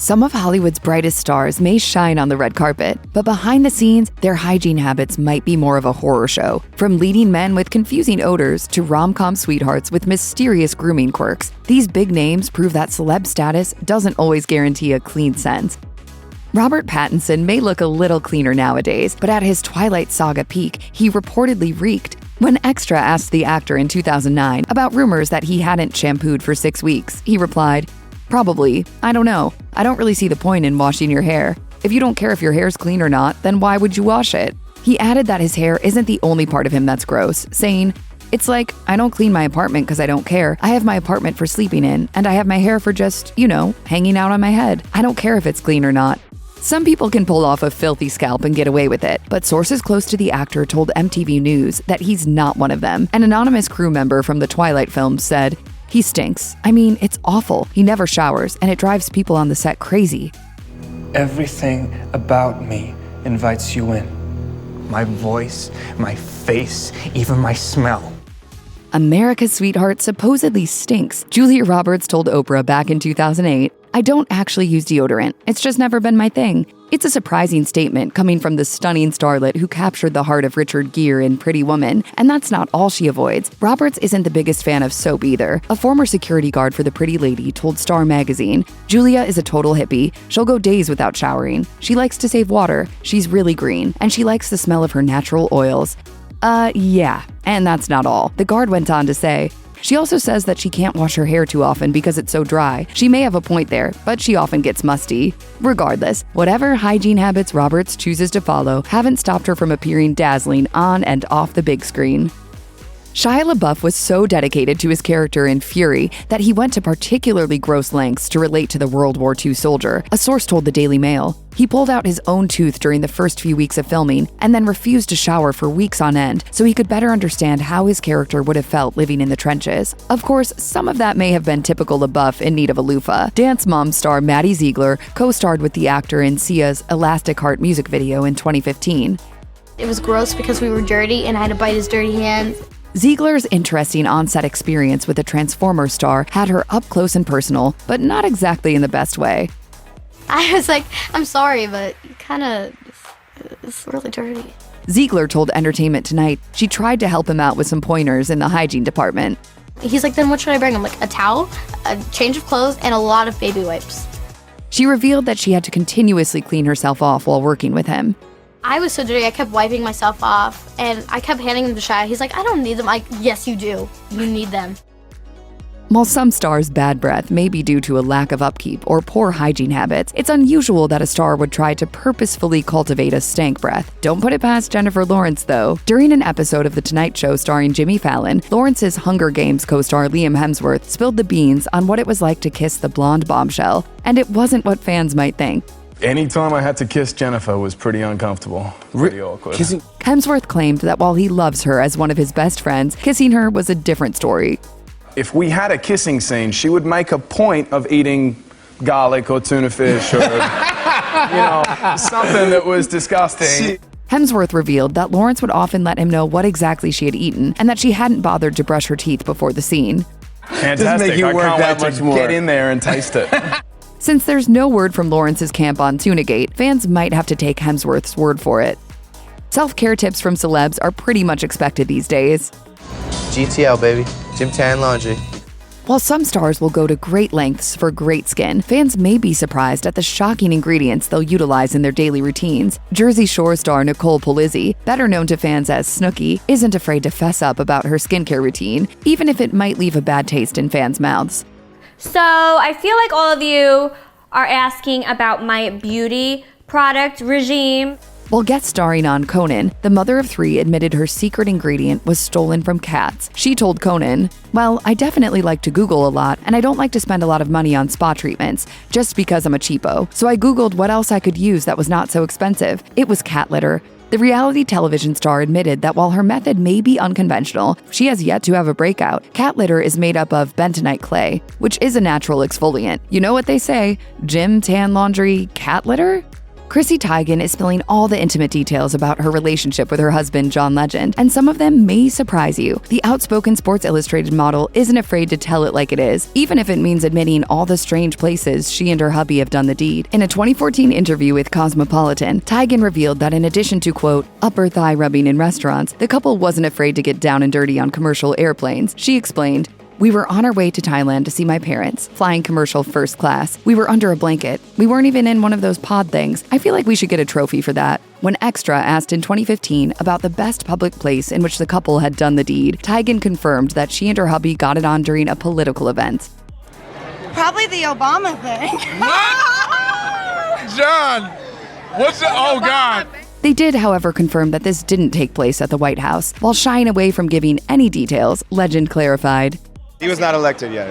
Some of Hollywood's brightest stars may shine on the red carpet, but behind the scenes, their hygiene habits might be more of a horror show. From leading men with confusing odors to rom-com sweethearts with mysterious grooming quirks, these big names prove that celeb status doesn't always guarantee a clean sense. Robert Pattinson may look a little cleaner nowadays, but at his Twilight Saga peak, he reportedly reeked. When Extra asked the actor in 2009 about rumors that he hadn't shampooed for 6 weeks, he replied, "Probably. I don't know. I don't really see the point in washing your hair. If you don't care if your hair's clean or not, then why would you wash it?" He added that his hair isn't the only part of him that's gross, saying, "It's like, I don't clean my apartment because I don't care. I have my apartment for sleeping in, and I have my hair for just, hanging out on my head. I don't care if it's clean or not." Some people can pull off a filthy scalp and get away with it, but sources close to the actor told MTV News that he's not one of them. An anonymous crew member from the Twilight films said, "He stinks. I mean, it's awful. He never showers, and it drives people on the set crazy." Everything about me invites you in. My voice, my face, even my smell. America's sweetheart supposedly stinks. Julia Roberts told Oprah back in 2008, "I don't actually use deodorant. It's just never been my thing." It's a surprising statement coming from the stunning starlet who captured the heart of Richard Gere in Pretty Woman, and that's not all she avoids. Roberts isn't the biggest fan of soap either. A former security guard for the Pretty Lady told Star magazine, "Julia is a total hippie. She'll go days without showering. She likes to save water. She's really green, and she likes the smell of her natural oils." Yeah, and that's not all. The guard went on to say, she also says that she can't wash her hair too often because it's so dry. She may have a point there, but she often gets musty. Regardless, whatever hygiene habits Roberts chooses to follow haven't stopped her from appearing dazzling on and off the big screen. Shia LaBeouf was so dedicated to his character in Fury that he went to particularly gross lengths to relate to the World War II soldier, a source told the Daily Mail. He pulled out his own tooth during the first few weeks of filming and then refused to shower for weeks on end so he could better understand how his character would have felt living in the trenches. Of course, some of that may have been typical LaBeouf in need of a loofah. Dance Mom star Maddie Ziegler co-starred with the actor in Sia's Elastic Heart music video in 2015. It was gross because we were dirty and I had to bite his dirty hands. Ziegler's interesting on-set experience with a Transformers star had her up close and personal, but not exactly in the best way. I was like, "I'm sorry, but it's really dirty." Ziegler told Entertainment Tonight she tried to help him out with some pointers in the hygiene department. He's like, "Then what should I bring?" I'm like, "A towel, a change of clothes, and a lot of baby wipes." She revealed that she had to continuously clean herself off while working with him. I was so dirty, I kept wiping myself off, and I kept handing them to Shia. He's like, "I don't need them." I'm like, "Yes, you do. You need them." While some stars' bad breath may be due to a lack of upkeep or poor hygiene habits, it's unusual that a star would try to purposefully cultivate a stank breath. Don't put it past Jennifer Lawrence, though. During an episode of The Tonight Show starring Jimmy Fallon, Lawrence's Hunger Games co-star Liam Hemsworth spilled the beans on what it was like to kiss the blonde bombshell, and it wasn't what fans might think. Anytime I had to kiss Jennifer was pretty uncomfortable, pretty awkward. Hemsworth claimed that while he loves her as one of his best friends, kissing her was a different story. If we had a kissing scene, she would make a point of eating garlic or tuna fish or, something that was disgusting. Hemsworth revealed that Lawrence would often let him know what exactly she had eaten and that she hadn't bothered to brush her teeth before the scene. Fantastic. I can't wait to get in there and taste it. Since there's no word from Lawrence's camp on Tunagate, fans might have to take Hemsworth's word for it. Self-care tips from celebs are pretty much expected these days. GTL, baby. Gym Tan Laundry. While some stars will go to great lengths for great skin, fans may be surprised at the shocking ingredients they'll utilize in their daily routines. Jersey Shore star Nicole Polizzi, better known to fans as Snooki, isn't afraid to fess up about her skincare routine, even if it might leave a bad taste in fans' mouths. So I feel like all of you are asking about my beauty product regime. While guest starring on Conan, the mother of 3 admitted her secret ingredient was stolen from cats. She told Conan, "Well, I definitely like to Google a lot, and I don't like to spend a lot of money on spa treatments, just because I'm a cheapo. So I Googled what else I could use that was not so expensive. It was cat litter." The reality television star admitted that while her method may be unconventional, she has yet to have a breakout. Cat litter is made up of bentonite clay, which is a natural exfoliant. You know what they say, gym, tan, laundry, cat litter? Chrissy Teigen is spilling all the intimate details about her relationship with her husband, John Legend, and some of them may surprise you. The outspoken Sports Illustrated model isn't afraid to tell it like it is, even if it means admitting all the strange places she and her hubby have done the deed. In a 2014 interview with Cosmopolitan, Teigen revealed that in addition to, quote, upper thigh rubbing in restaurants, the couple wasn't afraid to get down and dirty on commercial airplanes. She explained, "We were on our way to Thailand to see my parents, flying commercial first class. We were under a blanket. We weren't even in one of those pod things. I feel like we should get a trophy for that." When Extra asked in 2015 about the best public place in which the couple had done the deed, Teigen confirmed that she and her hubby got it on during a political event. Probably the Obama thing. John, oh God. They did, however, confirm that this didn't take place at the White House. While shying away from giving any details, Legend clarified, He was not elected yet.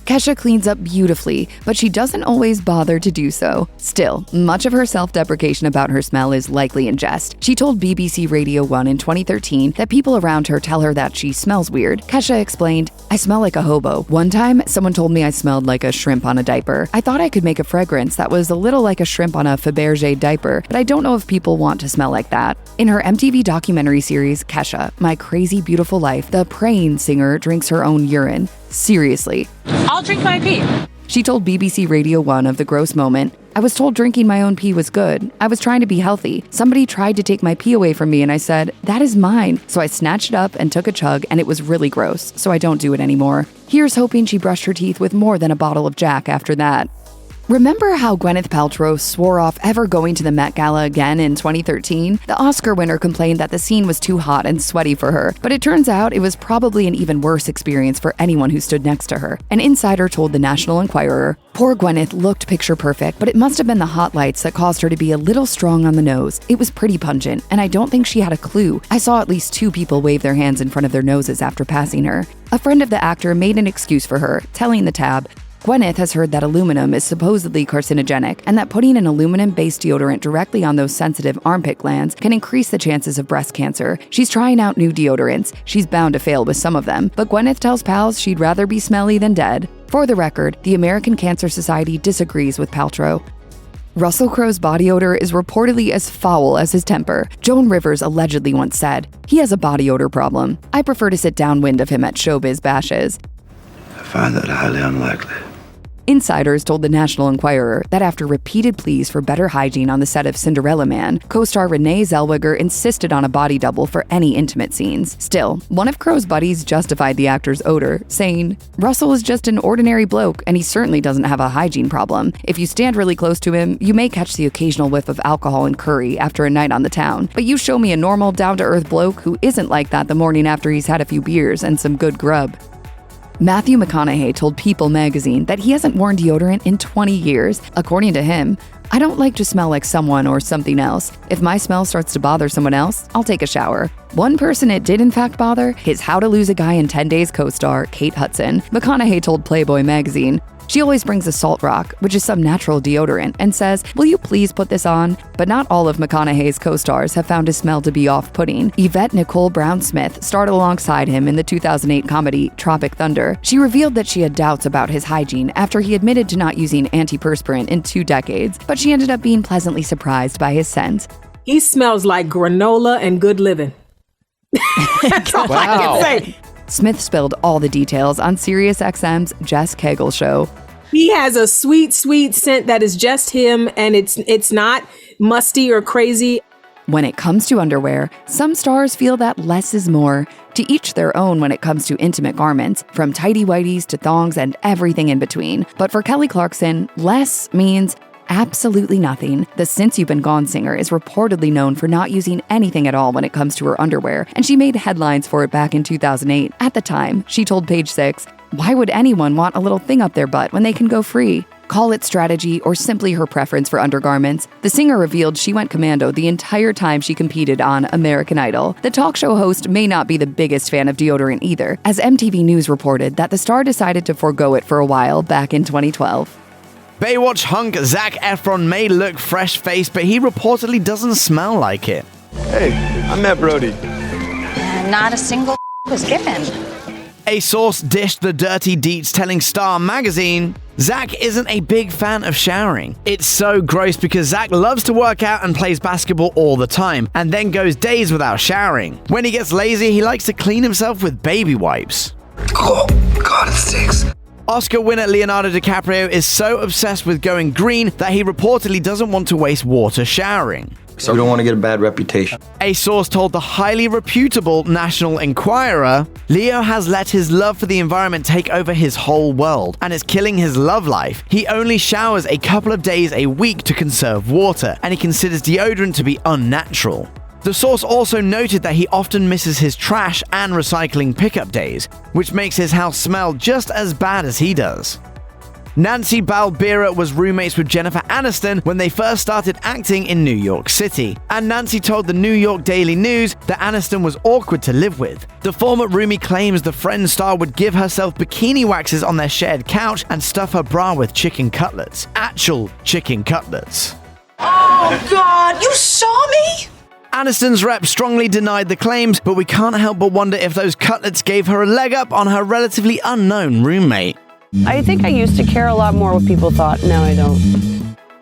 Kesha cleans up beautifully, but she doesn't always bother to do so. Still, much of her self-deprecation about her smell is likely in jest. She told BBC Radio 1 in 2013 that people around her tell her that she smells weird. Kesha explained, "I smell like a hobo. One time, someone told me I smelled like a shrimp on a diaper. I thought I could make a fragrance that was a little like a shrimp on a Fabergé diaper, but I don't know if people want to smell like that." In her MTV documentary series, Kesha, My Crazy Beautiful Life, the praying singer drinks her own urine. Seriously. I'll drink my pee. She told BBC Radio 1 of the gross moment, "I was told drinking my own pee was good. I was trying to be healthy. Somebody tried to take my pee away from me and I said, 'That is mine.' So I snatched it up and took a chug and it was really gross, so I don't do it anymore." Here's hoping she brushed her teeth with more than a bottle of Jack after that. Remember how Gwyneth Paltrow swore off ever going to the Met Gala again in 2013? The Oscar winner complained that the scene was too hot and sweaty for her, but it turns out it was probably an even worse experience for anyone who stood next to her. An insider told the National Enquirer, "Poor Gwyneth looked picture perfect, but it must have been the hot lights that caused her to be a little strong on the nose. It was pretty pungent, and I don't think she had a clue. I saw at least 2 people wave their hands in front of their noses after passing her." A friend of the actor made an excuse for her, telling the tab, Gwyneth has heard that aluminum is supposedly carcinogenic and that putting an aluminum-based deodorant directly on those sensitive armpit glands can increase the chances of breast cancer. She's trying out new deodorants. She's bound to fail with some of them, but Gwyneth tells pals she'd rather be smelly than dead. For the record, the American Cancer Society disagrees with Paltrow. Russell Crowe's body odor is reportedly as foul as his temper. Joan Rivers allegedly once said, "He has a body odor problem. I prefer to sit downwind of him at showbiz bashes." I find that highly unlikely. Insiders told the National Enquirer that after repeated pleas for better hygiene on the set of Cinderella Man, co-star Renee Zellweger insisted on a body double for any intimate scenes. Still, one of Crowe's buddies justified the actor's odor, saying, "Russell is just an ordinary bloke, and he certainly doesn't have a hygiene problem. If you stand really close to him, you may catch the occasional whiff of alcohol and curry after a night on the town. But you show me a normal, down-to-earth bloke who isn't like that the morning after he's had a few beers and some good grub." Matthew McConaughey told People magazine that he hasn't worn deodorant in 20 years. According to him, "I don't like to smell like someone or something else. If my smell starts to bother someone else, I'll take a shower." One person it did in fact bother, his How to Lose a Guy in 10 Days co-star, Kate Hudson. McConaughey told Playboy magazine, "She always brings a Salt Rock, which is some natural deodorant, and says, 'Will you please put this on?' But not all of McConaughey's co-stars have found his smell to be off-putting. Yvette Nicole Brown-Smith starred alongside him in the 2008 comedy Tropic Thunder. She revealed that she had doubts about his hygiene after he admitted to not using antiperspirant in 2 decades, but she ended up being pleasantly surprised by his scent. "He smells like granola and good living." That's all I can say. Smith spilled all the details on SiriusXM's Jess Cagle show. He has a sweet, sweet scent that is just him, and it's not musty or crazy. When it comes to underwear, some stars feel that less is more. To each their own when it comes to intimate garments, from tighty-whities to thongs and everything in between. But for Kelly Clarkson, less means absolutely nothing. The Since You've Been Gone singer is reportedly known for not using anything at all when it comes to her underwear, and she made headlines for it back in 2008. At the time, she told Page Six, "Why would anyone want a little thing up their butt when they can go free?" Call it strategy or simply her preference for undergarments, the singer revealed she went commando the entire time she competed on American Idol. The talk show host may not be the biggest fan of deodorant either, as MTV News reported that the star decided to forego it for a while back in 2012. Baywatch hunk Zac Efron may look fresh-faced, but he reportedly doesn't smell like it. Hey, I met Brody. Not a single was given. A source dished the dirty deets, telling Star magazine Zac isn't a big fan of showering. It's so gross because Zac loves to work out and plays basketball all the time, and then goes days without showering. When he gets lazy, he likes to clean himself with baby wipes. Oh, God, it stinks. Oscar winner Leonardo DiCaprio is so obsessed with going green that he reportedly doesn't want to waste water showering. So we don't want to get a bad reputation. A source told the highly reputable National Enquirer, Leo has let his love for the environment take over his whole world, and it's killing his love life. He only showers a couple of days a week to conserve water, and he considers deodorant to be unnatural. The source also noted that he often misses his trash and recycling pickup days, which makes his house smell just as bad as he does. Nancy Balbira was roommates with Jennifer Aniston when they first started acting in New York City, and Nancy told the New York Daily News that Aniston was awkward to live with. The former roomie claims the Friends star would give herself bikini waxes on their shared couch and stuff her bra with chicken cutlets. Actual chicken cutlets. Oh, God, you saw me? Aniston's rep strongly denied the claims, but we can't help but wonder if those cutlets gave her a leg up on her relatively unknown roommate. I think I used to care a lot more what people thought. Now I don't.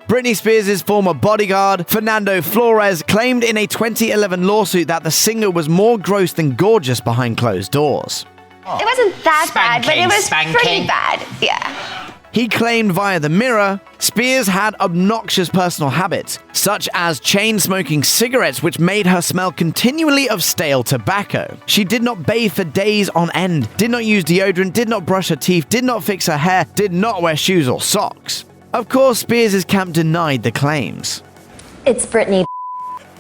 Britney Spears' former bodyguard, Fernando Flores, claimed in a 2011 lawsuit that the singer was more gross than gorgeous behind closed doors. It wasn't that bad, but it was pretty bad, yeah. He claimed via The Mirror, Spears had obnoxious personal habits, such as chain-smoking cigarettes which made her smell continually of stale tobacco. She did not bathe for days on end, did not use deodorant, did not brush her teeth, did not fix her hair, did not wear shoes or socks. Of course, Spears' camp denied the claims. It's Britney.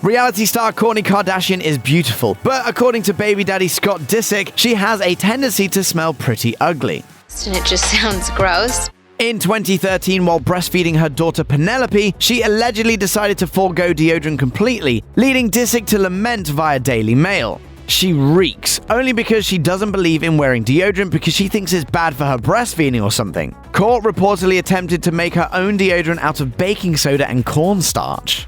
Reality star Kourtney Kardashian is beautiful, but according to baby daddy Scott Disick, she has a tendency to smell pretty ugly. And it just sounds gross. In 2013, while breastfeeding her daughter Penelope, she allegedly decided to forego deodorant completely, leading Disick to lament via Daily Mail. She reeks, only because she doesn't believe in wearing deodorant because she thinks it's bad for her breastfeeding or something. Kourt reportedly attempted to make her own deodorant out of baking soda and cornstarch.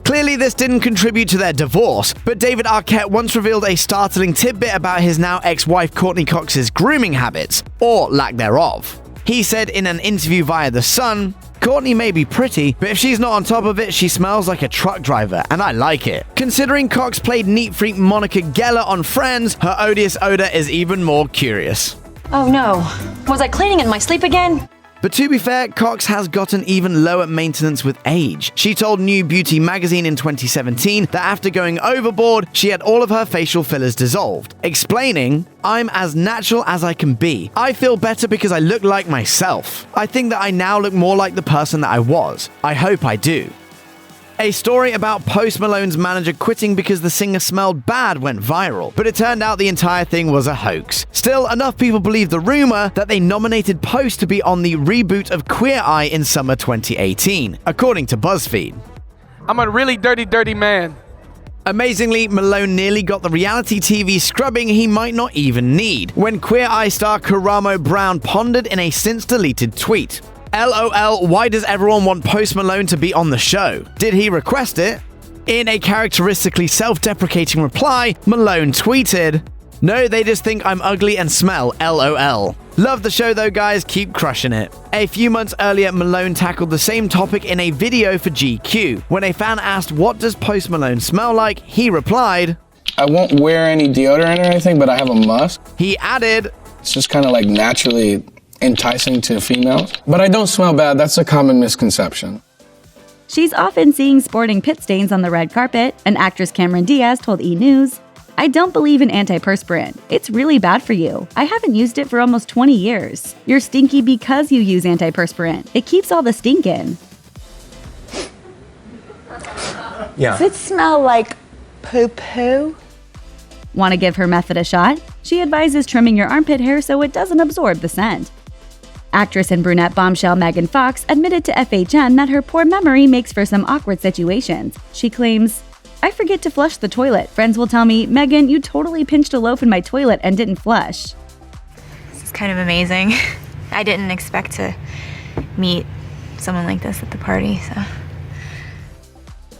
Clearly, this didn't contribute to their divorce, but David Arquette once revealed a startling tidbit about his now ex-wife Courtney Cox's grooming habits, or lack thereof. He said in an interview via The Sun, Courtney may be pretty, but if she's not on top of it, she smells like a truck driver, and I like it. Considering Cox played neat freak Monica Geller on Friends, her odious odor is even more curious. Oh no, was I cleaning in my sleep again? But to be fair, Cox has gotten even lower maintenance with age. She told New Beauty magazine in 2017 that after going overboard, she had all of her facial fillers dissolved, explaining, "I'm as natural as I can be. I feel better because I look like myself. I think that I now look more like the person that I was. I hope I do." A story about Post Malone's manager quitting because the singer smelled bad went viral, but it turned out the entire thing was a hoax. Still, enough people believe the rumor that they nominated Post to be on the reboot of Queer Eye in summer 2018, according to BuzzFeed. I'm a really dirty man. Amazingly, Malone nearly got the reality TV scrubbing he might not even need, when Queer Eye star Karamo Brown pondered in a since-deleted tweet. LOL, why does everyone want Post Malone to be on the show? Did he request it? In a characteristically self-deprecating reply, Malone tweeted, "No, they just think I'm ugly and smell, LOL. Love the show though, guys, keep crushing it." A few months earlier, Malone tackled the same topic in a video for GQ. When a fan asked, "What does Post Malone smell like?" he replied, "I won't wear any deodorant or anything, but I have a musk." He added, "It's just kind of like naturally enticing to females. But I don't smell bad, that's a common misconception." She's often seen sporting pit stains on the red carpet, and actress Cameron Diaz told E! News, "I don't believe in antiperspirant. It's really bad for you. I haven't used it for almost 20 years. You're stinky because you use antiperspirant. It keeps all the stink in." Does it smell like poo-poo? Want to give her method a shot? She advises trimming your armpit hair so it doesn't absorb the scent. Actress and brunette bombshell Megan Fox admitted to FHN that her poor memory makes for some awkward situations. She claims, "I forget to flush the toilet. Friends will tell me, 'Megan, you totally pinched a loaf in my toilet and didn't flush.'" This is kind of amazing. I didn't expect to meet someone like this at the party, so.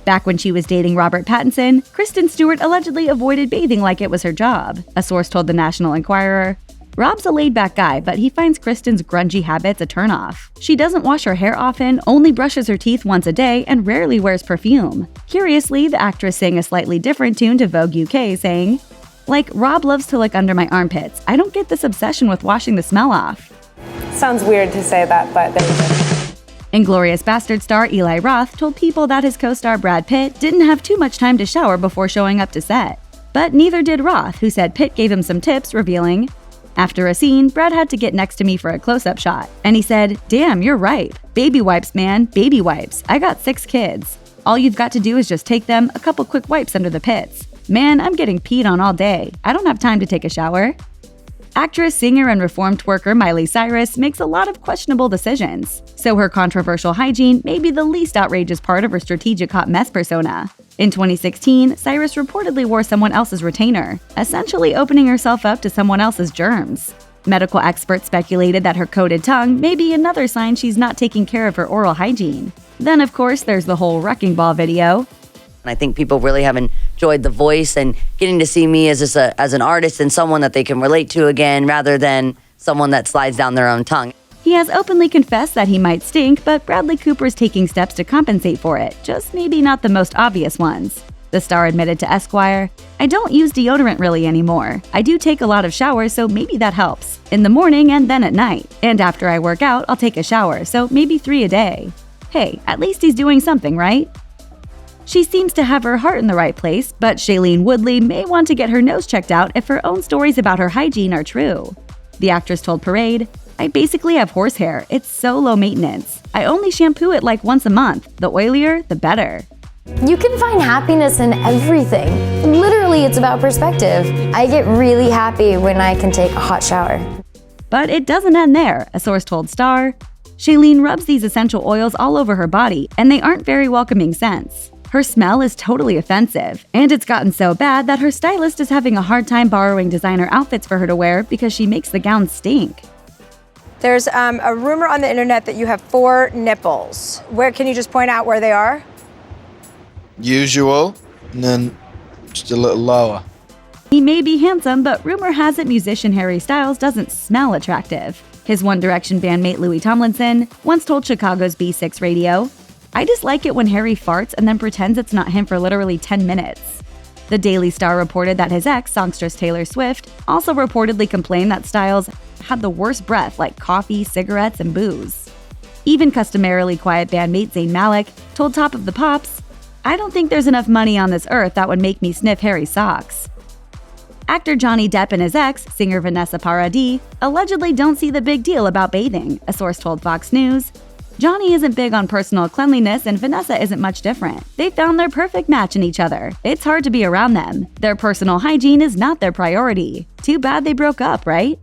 Back when she was dating Robert Pattinson, Kristen Stewart allegedly avoided bathing like it was her job. A source told the National Enquirer, Rob's a laid-back guy, but he finds Kristen's grungy habits a turnoff. She doesn't wash her hair often, only brushes her teeth once a day, and rarely wears perfume. Curiously, the actress sang a slightly different tune to Vogue UK, saying, "Like, Rob loves to look under my armpits. I don't get this obsession with washing the smell off." Sounds weird to say that, but Inglourious Basterd star Eli Roth told People that his co-star Brad Pitt didn't have too much time to shower before showing up to set. But neither did Roth, who said Pitt gave him some tips, revealing, "After a scene, Brad had to get next to me for a close-up shot. And he said, 'Damn, you're right. Baby wipes, man, baby wipes. I got 6 kids. All you've got to do is just take them, a couple quick wipes under the pits. Man, I'm getting peed on all day. I don't have time to take a shower.'" Actress, singer, and reformed twerker Miley Cyrus makes a lot of questionable decisions, so her controversial hygiene may be the least outrageous part of her strategic hot mess persona. In 2016, Cyrus reportedly wore someone else's retainer, essentially opening herself up to someone else's germs. Medical experts speculated that her coated tongue may be another sign she's not taking care of her oral hygiene. Then, of course, there's the whole wrecking ball video. I think people really have enjoyed The Voice and getting to see me as an artist and someone that they can relate to again, rather than someone that slides down their own tongue. He has openly confessed that he might stink, but Bradley Cooper's taking steps to compensate for it, just maybe not the most obvious ones. The star admitted to Esquire, "I don't use deodorant really anymore. I do take a lot of showers, so maybe that helps. In the morning and then at night. And after I work out, I'll take a shower, so maybe 3 a day. Hey, at least he's doing something, right?" She seems to have her heart in the right place, but Shailene Woodley may want to get her nose checked out if her own stories about her hygiene are true. The actress told Parade, "I basically have horsehair. It's so low maintenance. I only shampoo it like once a month. The oilier, the better." You can find happiness in everything. Literally, it's about perspective. I get really happy when I can take a hot shower. But it doesn't end there, a source told Star. Shailene rubs these essential oils all over her body, and they aren't very welcoming scents. Her smell is totally offensive, and it's gotten so bad that her stylist is having a hard time borrowing designer outfits for her to wear because she makes the gowns stink. There's a rumor on the internet that you have 4 nipples. Where can you just point out where they are? Usual, and then just a little lower. He may be handsome, but rumor has it musician Harry Styles doesn't smell attractive. His One Direction bandmate Louis Tomlinson once told Chicago's B6 Radio, "I dislike it when Harry farts and then pretends it's not him for literally 10 minutes. The Daily Star reported that his ex, songstress Taylor Swift, also reportedly complained that Styles had the worst breath like coffee, cigarettes, and booze. Even customarily quiet bandmate Zayn Malik told Top of the Pops, "I don't think there's enough money on this earth that would make me sniff Harry's socks." Actor Johnny Depp and his ex, singer Vanessa Paradis, allegedly don't see the big deal about bathing, a source told Fox News. Johnny isn't big on personal cleanliness and Vanessa isn't much different. They found their perfect match in each other. It's hard to be around them. Their personal hygiene is not their priority. Too bad they broke up, right?